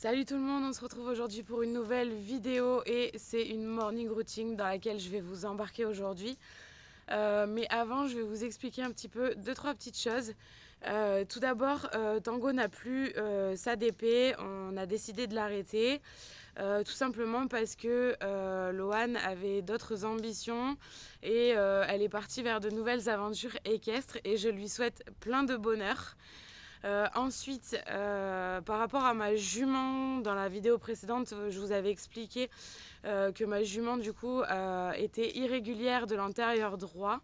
Salut tout le monde, on se retrouve aujourd'hui pour une nouvelle vidéo et c'est une morning routine dans laquelle je vais vous embarquer aujourd'hui. Mais avant, je vais vous expliquer un petit peu deux, trois petites choses. Tout d'abord, Tango n'a plus sa DP, on a décidé de l'arrêter. Tout simplement parce que Loane avait d'autres ambitions et elle est partie vers de nouvelles aventures équestres et je lui souhaite plein de bonheur. Ensuite, par rapport à ma jument, dans la vidéo précédente, je vous avais expliqué que ma jument, du coup, était irrégulière de l'antérieur droit.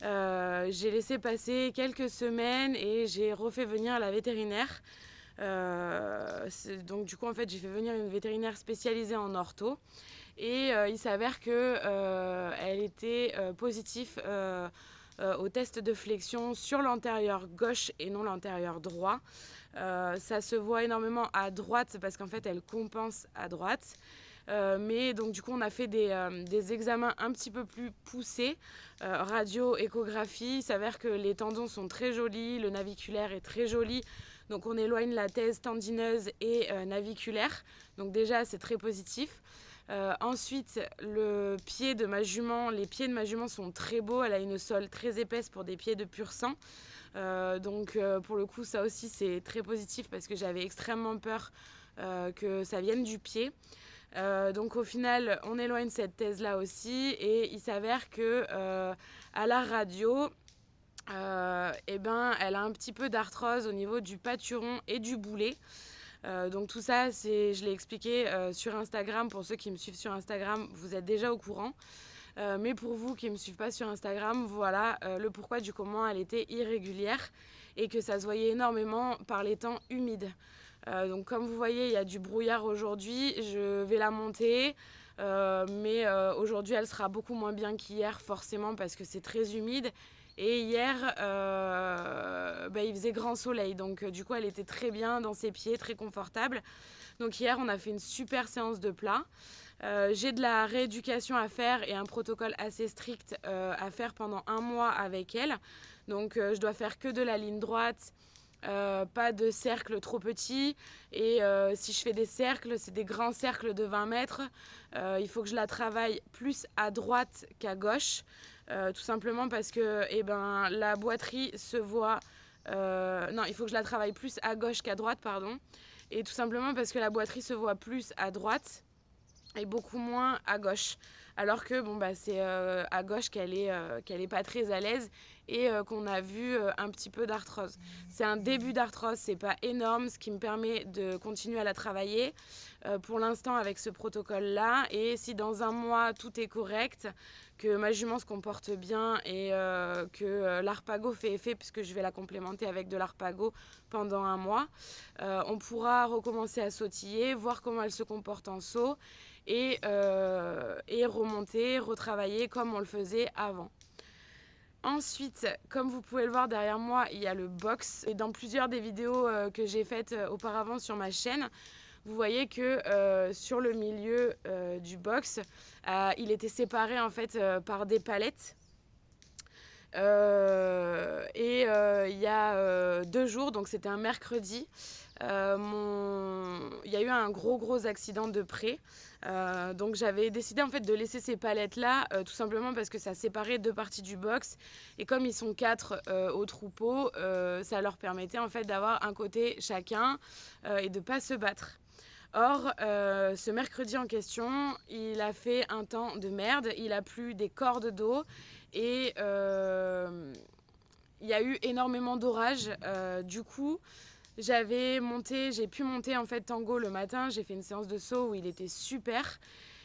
J'ai laissé passer quelques semaines et j'ai refait venir la vétérinaire. Donc, du coup, en fait, j'ai fait venir une vétérinaire spécialisée en ortho. Et il s'avère qu'elle était positive au test de flexion sur l'antérieur gauche et non l'antérieur droit. Ça se voit énormément à droite parce qu'en fait elle compense à droite. Mais donc du coup on a fait des examens un petit peu plus poussés, radio, échographie. Il s'avère que les tendons sont très jolis, le naviculaire est très joli. Donc on éloigne la thèse tendineuse et naviculaire. Donc déjà c'est très positif. Ensuite, les pieds de ma jument sont très beaux. Elle a une sole très épaisse pour des pieds de pur sang. Donc pour le coup, ça aussi c'est très positif parce que j'avais extrêmement peur que ça vienne du pied. Donc au final, on éloigne cette thèse-là aussi et il s'avère que à la radio, elle a un petit peu d'arthrose au niveau du paturon et du boulet. Donc tout ça, je l'ai expliqué sur Instagram. Pour ceux qui me suivent sur Instagram, vous êtes déjà au courant. Mais pour vous qui ne me suivez pas sur Instagram, voilà le pourquoi du comment elle était irrégulière et que ça se voyait énormément par les temps humides. Donc comme vous voyez, il y a du brouillard aujourd'hui. Je vais la monter. Mais aujourd'hui, elle sera beaucoup moins bien qu'hier, forcément, parce que c'est très humide. Et hier, il faisait grand soleil, donc du coup, elle était très bien dans ses pieds, très confortable. Donc hier, on a fait une super séance de plat. J'ai de la rééducation à faire et un protocole assez strict à faire pendant 1 mois avec elle. Donc je dois faire que de la ligne droite. Pas de cercle trop petit et si je fais des cercles, c'est des grands cercles de 20 mètres. Il faut que je la travaille plus à droite qu'à gauche, tout simplement parce que la boiterie se voit. Non, il faut que je la travaille plus à gauche qu'à droite, pardon. Et tout simplement parce que la boiterie se voit plus à droite et beaucoup moins à gauche. Alors que c'est à gauche qu'elle est pas très à l'aise et qu'on a vu un petit peu d'arthrose. C'est un début d'arthrose, c'est pas énorme, ce qui me permet de continuer à la travailler pour l'instant avec ce protocole-là. Et si dans 1 mois tout est correct, que ma jument se comporte bien et que l'arpago fait effet, puisque je vais la complémenter avec de l'arpago pendant 1 mois, on pourra recommencer à sautiller, voir comment elle se comporte en saut et remonter, retravailler comme on le faisait avant. Ensuite, comme vous pouvez le voir derrière moi, il y a le box. Et dans plusieurs des vidéos que j'ai faites auparavant sur ma chaîne, vous voyez que sur le milieu du box, il était séparé en fait par des palettes. Il y a 2 jours, donc c'était un mercredi, il y a eu un gros accident de près. Donc j'avais décidé en fait de laisser ces palettes là tout simplement parce que ça séparait 2 parties du box et comme ils sont 4 au troupeau, ça leur permettait en fait d'avoir un côté chacun et de pas se battre. Or, ce mercredi en question, il a fait un temps de merde, il a plu des cordes d'eau et il y a eu énormément d'orages. Du coup, j'ai pu monter en fait Tango le matin, j'ai fait une séance de saut où il était super.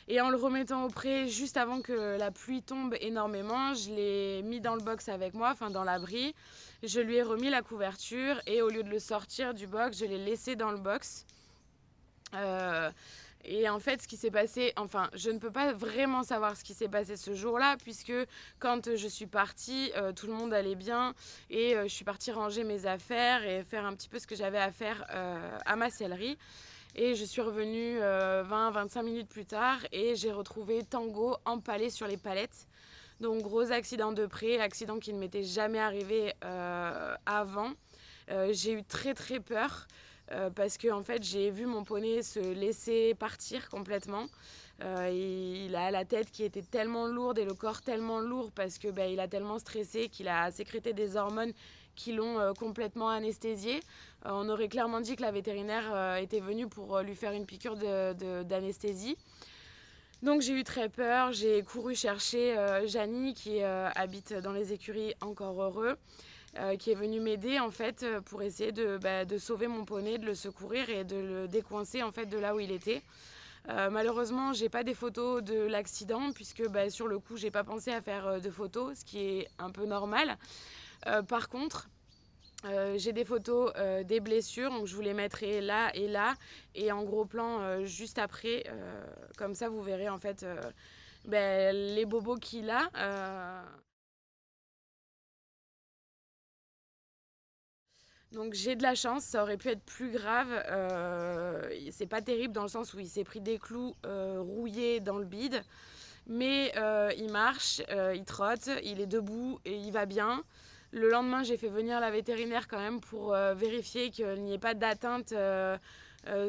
Et en le remettant au pré juste avant que la pluie tombe énormément, je l'ai mis dans le box avec moi, enfin dans l'abri. Je lui ai remis la couverture et au lieu de le sortir du box, je l'ai laissé dans le box. Et en fait, ce qui s'est passé, enfin, je ne peux pas vraiment savoir ce qui s'est passé ce jour-là, puisque quand je suis partie, tout le monde allait bien, et je suis partie ranger mes affaires et faire un petit peu ce que j'avais à faire à ma sellerie. Et je suis revenue 20-25 minutes plus tard, et j'ai retrouvé Tango empalé sur les palettes. Donc gros accident de près, accident qui ne m'était jamais arrivé avant. J'ai eu très peur. parce que en fait j'ai vu mon poney se laisser partir complètement. Il a la tête qui était tellement lourde et le corps tellement lourd parce que il a tellement stressé qu'il a sécrété des hormones qui l'ont complètement anesthésié. On aurait clairement dit que la vétérinaire était venue pour lui faire une piqûre d'anesthésie. Donc j'ai eu très peur, j'ai couru chercher Janie qui habite dans les écuries, encore heureux, qui est venue m'aider en fait pour essayer de sauver mon poney, de le secourir et de le décoincer en fait de là où il était. Malheureusement, j'ai pas des photos de l'accident puisque sur le coup, j'ai pas pensé à faire de photos, ce qui est un peu normal. Par contre, j'ai des photos des blessures, donc je vous les mettrai là et en gros plan juste après. Comme ça, vous verrez en fait les bobos qu'il a. Donc j'ai de la chance, ça aurait pu être plus grave. C'est pas terrible dans le sens où il s'est pris des clous rouillés dans le bide. Mais il marche, il trotte, il est debout et il va bien. Le lendemain, j'ai fait venir la vétérinaire quand même pour vérifier qu'il n'y ait pas d'atteinte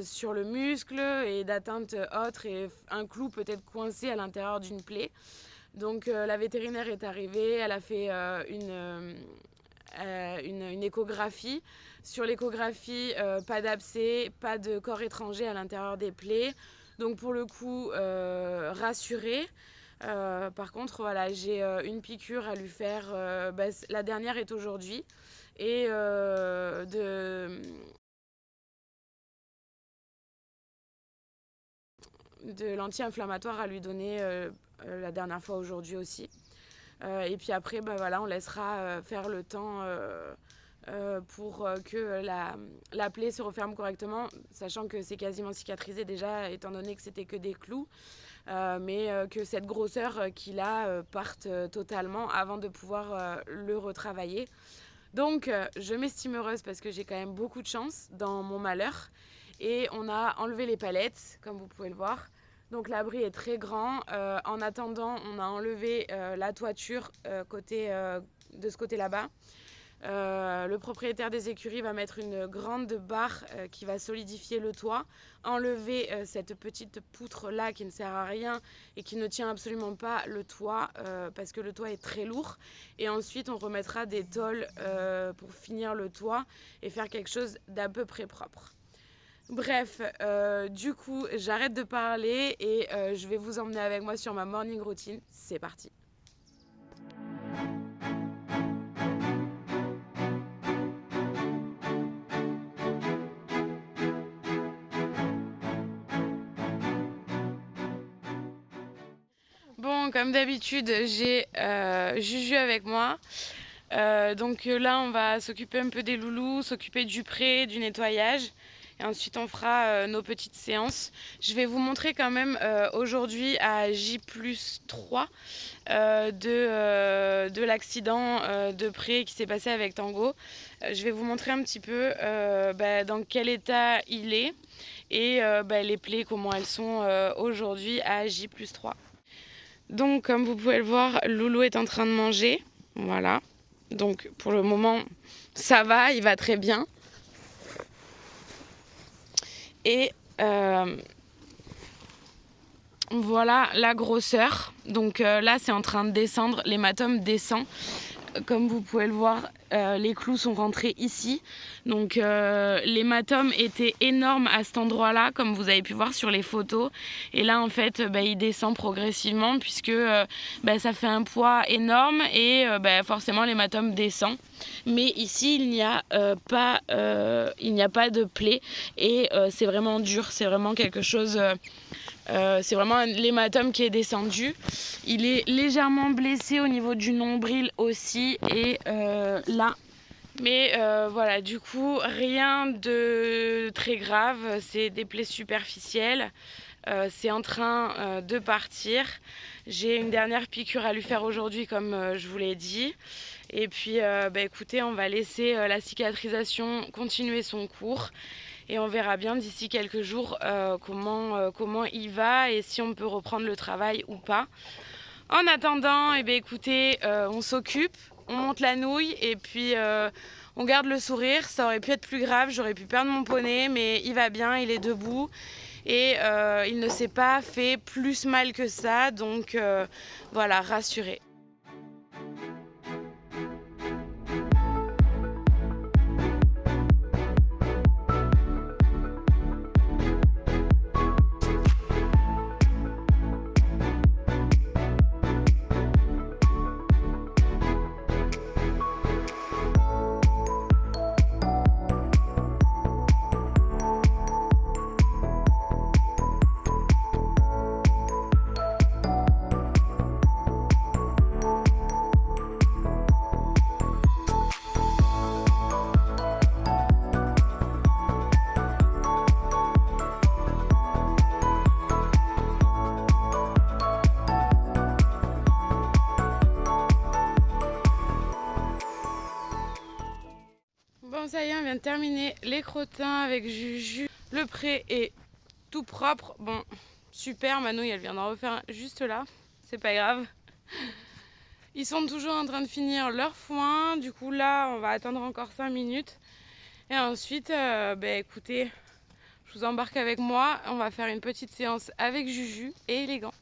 sur le muscle et d'atteinte autre et un clou peut-être coincé à l'intérieur d'une plaie. Donc la vétérinaire est arrivée, elle a fait une échographie. Sur l'échographie, pas d'abcès, pas de corps étranger à l'intérieur des plaies. Donc pour le coup, rassurée. Par contre, voilà, j'ai une piqûre à lui faire. La dernière est aujourd'hui. Et de l'anti-inflammatoire à lui donner la dernière fois aujourd'hui aussi. Et puis après, voilà, on laissera faire le temps pour que la plaie se referme correctement, sachant que c'est quasiment cicatrisé déjà, étant donné que c'était que des clous. Mais que cette grosseur qu'il a parte totalement avant de pouvoir le retravailler. Donc je m'estime heureuse parce que j'ai quand même beaucoup de chance dans mon malheur. Et on a enlevé les palettes, comme vous pouvez le voir. Donc l'abri est très grand. En attendant, on a enlevé la toiture de ce côté là-bas. Le propriétaire des écuries va mettre une grande barre qui va solidifier le toit, enlever cette petite poutre là qui ne sert à rien et qui ne tient absolument pas le toit parce que le toit est très lourd, et ensuite on remettra des tôles pour finir le toit et faire quelque chose d'à peu près propre. Bref, du coup j'arrête de parler et je vais vous emmener avec moi sur ma morning routine. C'est parti. Bon, comme d'habitude, j'ai Juju avec moi. Donc là, on va s'occuper un peu des loulous, s'occuper du pré, du nettoyage. Et ensuite, on fera nos petites séances. Je vais vous montrer quand même aujourd'hui à J+3 de l'accident de pré qui s'est passé avec Tango. Je vais vous montrer un petit peu dans quel état il est et les plaies, comment elles sont aujourd'hui à J+3. Donc comme vous pouvez le voir, Loulou est en train de manger. Voilà. Donc pour le moment, ça va, il va très bien. Et voilà la grosseur. Donc là, c'est en train de descendre. L'hématome descend. Comme vous pouvez le voir, les clous sont rentrés ici. Donc l'hématome était énorme à cet endroit-là, comme vous avez pu voir sur les photos. Et là, en fait, il descend progressivement puisque ça fait un poids énorme et forcément l'hématome descend. Mais ici, il n'y a pas de plaie et c'est vraiment dur. C'est vraiment quelque chose... c'est vraiment l'hématome qui est descendu. Il est légèrement blessé au niveau du nombril aussi et là. Mais voilà, du coup, rien de très grave. C'est des plaies superficielles. C'est en train de partir. J'ai une dernière piqûre à lui faire aujourd'hui, comme je vous l'ai dit. Et puis, écoutez, on va laisser la cicatrisation continuer son cours. Et on verra bien d'ici quelques jours comment il va et si on peut reprendre le travail ou pas. En attendant, écoutez, on s'occupe, on monte la nouille et puis On garde le sourire, ça aurait pu être plus grave, j'aurais pu perdre mon poney, mais il va bien, il est debout et il ne s'est pas fait plus mal que ça, donc voilà, rassuré. Bon, ça y est, on vient de terminer les crottins avec Juju. Le pré est tout propre. Bon, super, Manouille, elle vient d'en refaire juste là. C'est pas grave. Ils sont toujours en train de finir leur foin. Du coup, là, on va attendre encore 5 minutes. Et ensuite, écoutez, je vous embarque avec moi. On va faire une petite séance avec Juju et les gants.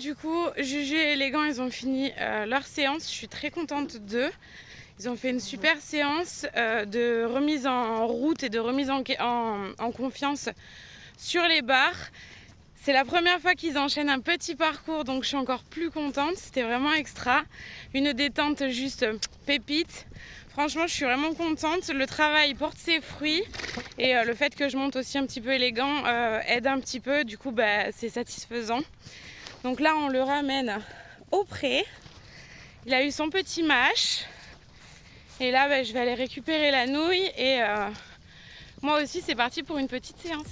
du coup, Juju et Élégant, ils ont fini leur séance. Je suis très contente d'eux. Ils ont fait une super séance de remise en route et de remise en confiance sur les barres. C'est la première fois qu'ils enchaînent un petit parcours, donc je suis encore plus contente. C'était vraiment extra. Une détente juste pépite. Franchement, je suis vraiment contente. Le travail porte ses fruits et le fait que je monte aussi un petit peu Élégant aide un petit peu. Du coup, c'est satisfaisant. Donc là, on le ramène au pré. Il a eu son petit mâche. Et là, je vais aller récupérer la nouille. Et moi aussi, c'est parti pour une petite séance.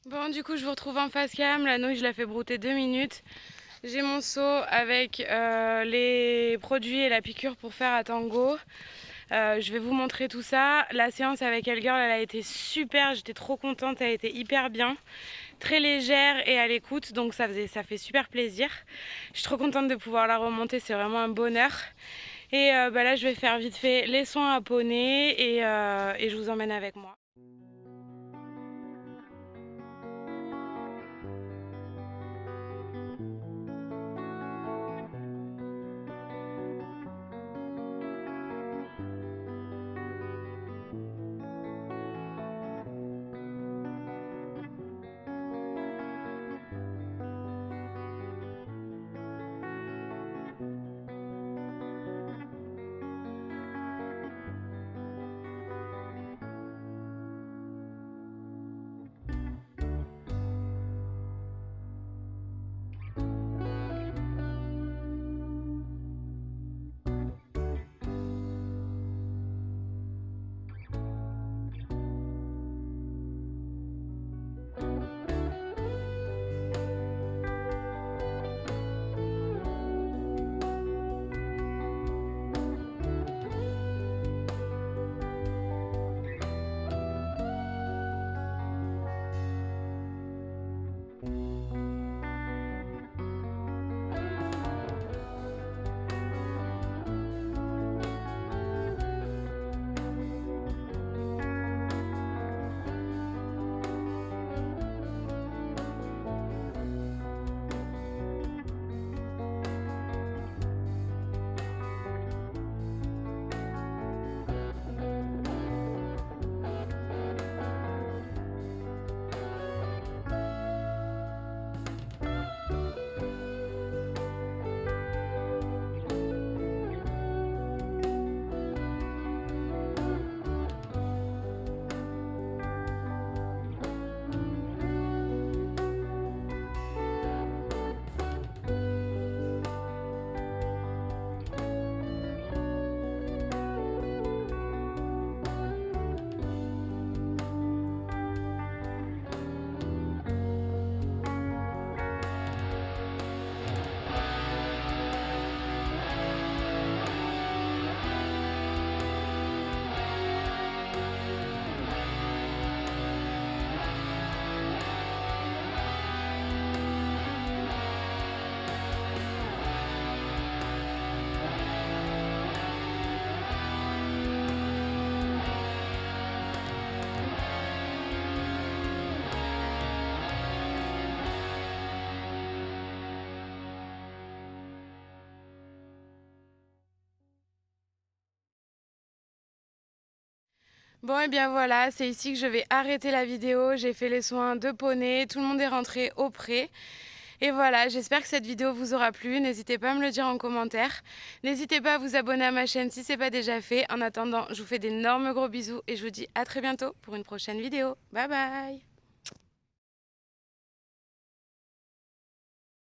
Bon, du coup, je vous retrouve en face cam. La nouille, je la fais brouter 2 minutes. J'ai mon seau avec les produits et la piqûre pour faire à Tango. Je vais vous montrer tout ça. La séance avec Elgirl, elle a été super. J'étais trop contente. Elle a été hyper bien. Très légère et à l'écoute. Donc ça fait super plaisir. Je suis trop contente de pouvoir la remonter. C'est vraiment un bonheur. Et là, je vais faire vite fait les soins à poney et je vous emmène avec moi. Bon et bien voilà, c'est ici que je vais arrêter la vidéo. J'ai fait les soins de poney, tout le monde est rentré au pré. Et voilà, j'espère que cette vidéo vous aura plu. N'hésitez pas à me le dire en commentaire. N'hésitez pas à vous abonner à ma chaîne si ce n'est pas déjà fait. En attendant, je vous fais d'énormes gros bisous et je vous dis à très bientôt pour une prochaine vidéo. Bye bye!